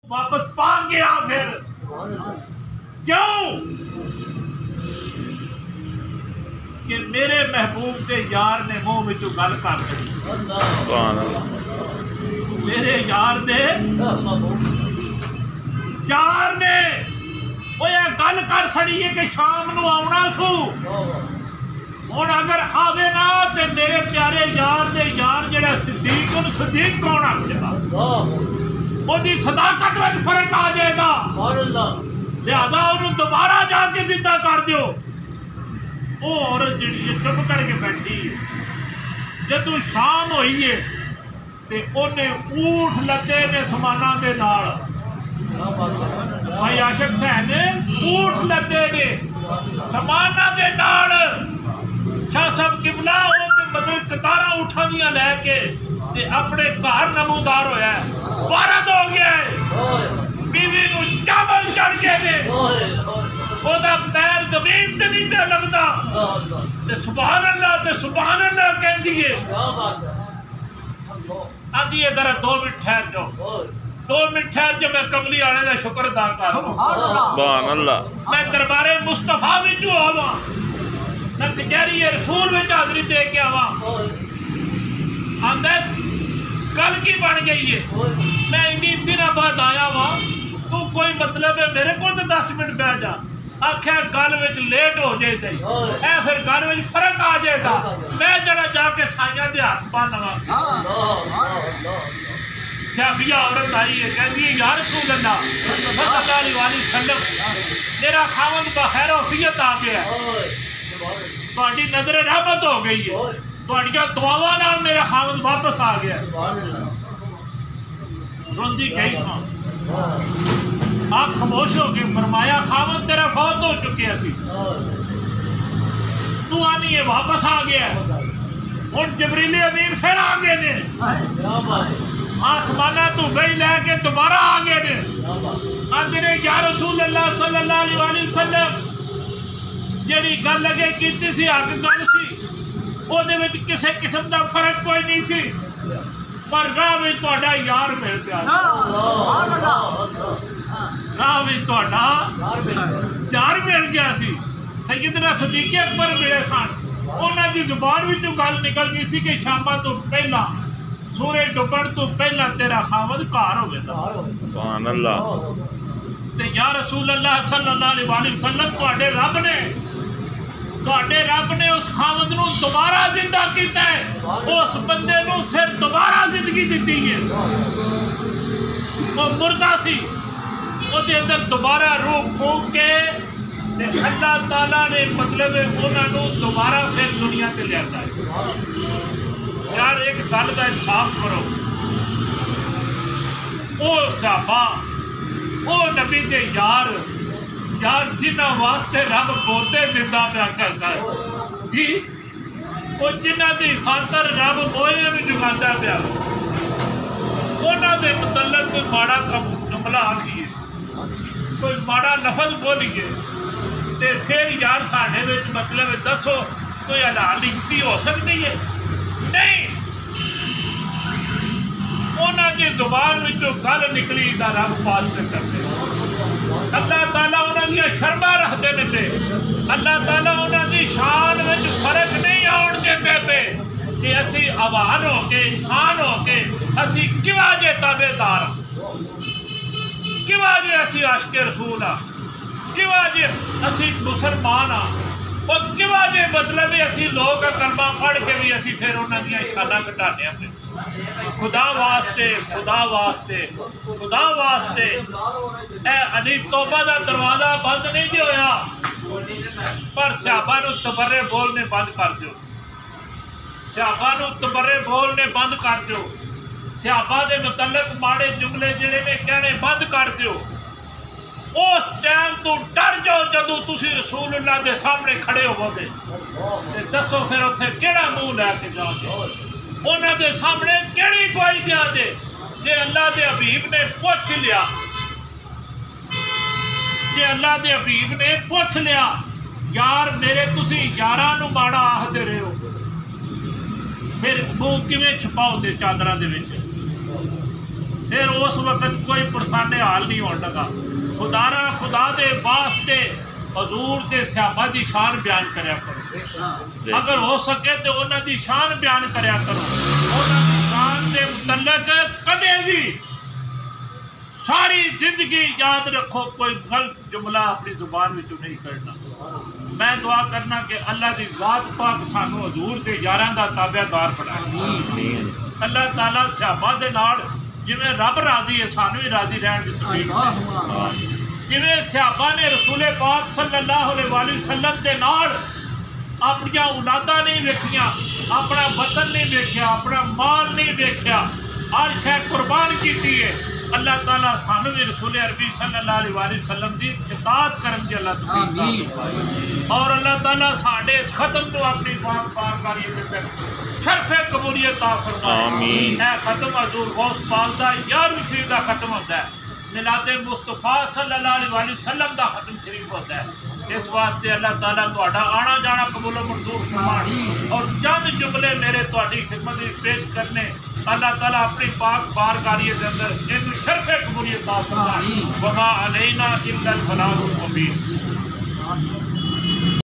واپس پا گیا پھر کیوں کہ میرے محبوب کے یار نے منہ میں گل کر دی میرے یار دے یار نے وہ یہ گل کر سڑی ہے کہ شام نو آنا سو ہوں اگر آوے نا تو میرے پیارے یار دے یار جڑا صدیق ان صدیق کون آخے گا وہ صداقت میں فرق آ جائے گا لہذا انہوں دوبارہ جا کے زندہ کر دیو وہ عورت جڑی چپ کر کے بیٹھی ہے جدو شام ہوئی ہے تے انہیں اونٹ لدے نے سمانا دے نال بھائی عاشق صاحب نے اونٹ لدے نے سمانا دے نال شاہ صاحب قبلہ مطلب قطارہ اٹھا دیا لے کے تے اپنے گھر نمودار ہویا ہے وارد ہو گیا ہے بیوی کو چاول چڑھ گئے نے وہ دا پیر زمین تے نہیں پہ لگتا تے سبحان اللہ کہہ دیئے آدھی ہے ذرا 2 منٹ ٹھہر جاؤ 2 منٹ ٹھہر جو میں کملی آنے کا شکر ادا کر سبحان اللہ میں دربار مصطفیٰ وچوں آواں میں کچہری رسول وچ حاضری دے کے آواں آندا گل کی بن گئی ہے میں اتنی دنوں بعد آیا وا تو کوئی مطلب ہے میرے کو تو 10 منٹ بہ جا آخیا گل وچ لیٹ ہو جائے تے اے پھر گل وچ فرق آ جائے گا میں جڑا جا کے سائیاں دے ہاتھ پانا سیافیہ عورت آئی ہے کہتی ہے یا رسول اللہ صلی اللہ علیہ وسلم میرا خاوند بخیر وفیت آ گیا ہے تہاڈی نظر رحمت ہو گئی ہے تہاڈیاں دعاواں نال میرا خاوند واپس آ گیا روندی گئی ساں آپ خاموش ہو کے فرمایا خاوند تیرا فوت ہو چکے سی تو آنی ہے واپس آ گیا ہوں جبریل امین پھر آ گئے نے آسمانہ تو گئی لے کے دوبارہ آ گئے نے آندے نے یا رسول اللہ صلی اللہ علیہ وسلم جیڑی گل لگے کیتی سی حق گل سی وہ کسی قسم کا فرق کوئی نہیں سی پر راہ میں تہاڈا یار مل پیا راہ میں تہاڈا یار مل گیا سی سیدنا صدیق اکبر ملے سن انہاں دی زبان وچوں گل نکل گئی سی کہ شاماں تو پہلا سورج ڈبن تو پہلا تیرا خاوند گھر ہوے سبحان اللہ تے یا رسول اللہ صلی اللہ علیہ وسلم تہاڈے رب نے اس خاوند نو دوبارہ زندہ کیتا ہے اس بندے نو پھر دوبارہ زندگی دیتی ہے وہ مردہ سی وہ دے اندر دوبارہ روح پھونک کے اللہ تعالیٰ نے مطلب انہوں نے دوبارہ پھر دنیا تے لے آتا ہے یار ایک گل کا انصاف کرو او صحابہ او نبی کے یار جنہ واسطے رب بولتے زندہ پیا کرتا ہے جی وہ جنہ دی خاطر رب موئے بھی جگاتا پیا انہوں دے متعلق کوئی ماڑا جملہ آکھیے کوئی ماڑا لفظ بولیے تے پھر یار ساڈے وچ مطلب دسو کوئی لکھتی ہو سکتی ہے نہیں انہوں کی زبان وچوں گل نکلی دا رب پاس سے کرتے اللہ تعالیٰ انہوں نے شرما رکھتے نے اللہ تعالیٰ انہوں کی شان وچ فرق نہیں آن دیتے پہ کہ اسی عوام ہو کے انسان ہو کے اسی کیوں جے تابع دار کیوں جے اسی عاشق رسول ہاں کیوں جے اسی مسلمان ہاں اور کیوں جے مطلب اسی لوگ کلمہ پڑھ کے بھی اسی پھر انہوں نے شانہ گھٹانے اپنے خدا واسطے اے علی توبہ دا دروازہ بند نہیں جو ہویا پر صحابہ نو تبرے بولنے بند کر دیو صحابہ نو تبرے بولنے بند کر دیو صحابہ دے متعلق ماڑے جملے جڑے نے کہنے بند کر دیو اس ٹائم تو ڈر جاؤ جدو تسی رسول اللہ دے سامنے کھڑے ہو گے دسو پھر اتنے کیڑا منہ لے کے جاؤ گے انہوں دے سامنے کیڑی کوئی جا دے جے اللہ دے حبیب نے پوچھ لیا جے اللہ دے حبیب نے پوچھ لیا یار میرے تسی یاراں نو ماڑا آخدے رہے ہو پھر منہ کیویں چھپاؤ دے چادراں دے وچ پھر اس وقت کوئی پرسانے حال نہیں ہونے لگا خدا دے واسطے حضور دے صحابہ دی شان بیان کریا کرو اگر ہو سکے تو انہاں دی شان بیان کریا کرو انہاں دی شان دے متعلق کدے بھی ساری زندگی یاد رکھو کوئی غلط جملہ اپنی زبان میں نہیں کرنا میں دعا کرنا کہ اللہ دی ذات پاک سانو حضور دے یاراں دا تابع دار بنائے اللہ تعالیٰ صحابہ دے نال جویں رب راضی ہے سانو بھی راضی رہن دی توفیق جویں صحابہ نے رسول پاک صلی اللہ علیہ وآلہ وسلم دے نال اپنی اولاداں نہیں ویکھیاں اپنا وطن نہیں ویکھیا اپنا مال نہیں ویکھیا ہر شے قربان کیتی ہے اللہ تعالیٰ سانو بھی رسول عربی صلی اللہ علیہ وآلہ وسلم دی اطاعت کرن دی اللہ توفیق اور اللہ تعالیٰ ساڈے اس ختم کو اپنی پاک بارگاہ دے شرف قبولیت عطا فرمائے اے ختم حضور غوث پاک دا 11ویں شریف دا ختم ہوتا ہے میلاد مصطفیٰ صلی اللہ علیہ وآلہ وسلم دا ختم شریف ہوتا ہے اس واسطے اللہ تعالیٰ تہاڈا آنا جانا قبول و منظور فرمائے اور چند جملے میرے تہاڈی خدمت وچ پیش کرنے اللہ تعالیٰ اپنی پاک بارگاہ دے اندر ان شرف قبولیت عطا فرمائے وما علینا الا البلاغ المبین